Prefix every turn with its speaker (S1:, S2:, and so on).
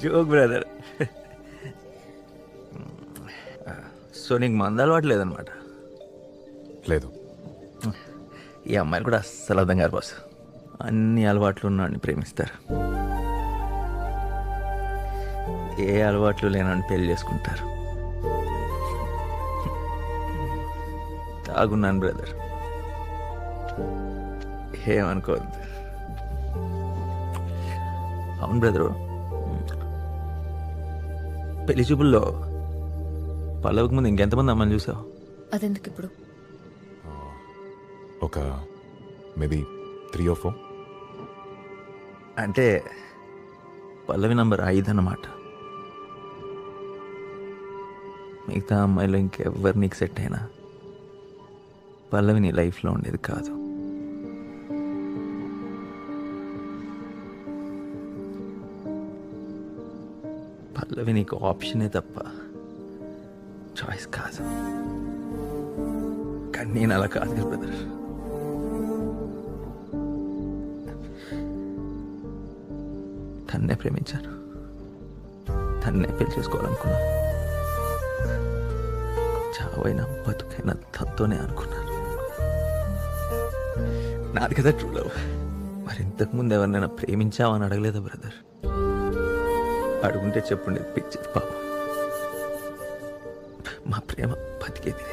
S1: Joke brother. So నీకు మంద అలవాటు లేదనమాట.
S2: లేదు.
S1: ఈ అమ్మాయిలు కూడా అస్సలు అర్థం కాదు బాస్. అన్ని అలవాట్లు ఉన్నాడిని ప్రేమిస్తారు, ఏ అలవాట్లు లేనని పెళ్లి చేసుకుంటారు. తాగున్నాను బ్రదర్, ఏమనుకోవద్దు. అవును బ్రదరు, పెళ్లి చూపుల్లో పల్లవికి ముందు ఇంకెంతమంది అమ్మని చూసావు?
S3: అదెందుకు ఇప్పుడు?
S2: ఒక మేబీ 3 or 4.
S1: అంటే పల్లవి నంబర్ 5 అన్నమాట. మిగతా అమ్మాయిలో ఇంకెవ్వరు నీకు సెట్ అయినా పల్లవి నీ లైఫ్లో ఉండేది కాదు. పల్లవి నీకు ఆప్షనే తప్ప చాయిస్ కాదు. కానీ నేను అలా కాదు కదా బ్రదర్. తన్నే ప్రేమించాను, తన్నే పెళ్లి చేసుకోవాలనుకున్నాను. చావైనా బతుకైనా తనతోనే అనుకున్నాను. నాది కదా ట్రూ లవ్. మరి ఇంతకుముందు ఎవరినైనా ప్రేమించావని అడగలేదా బ్రదర్? అడుగుంటే చెప్పుండేది పిచ్చి పాపం. మా ప్రేమ బతికేది.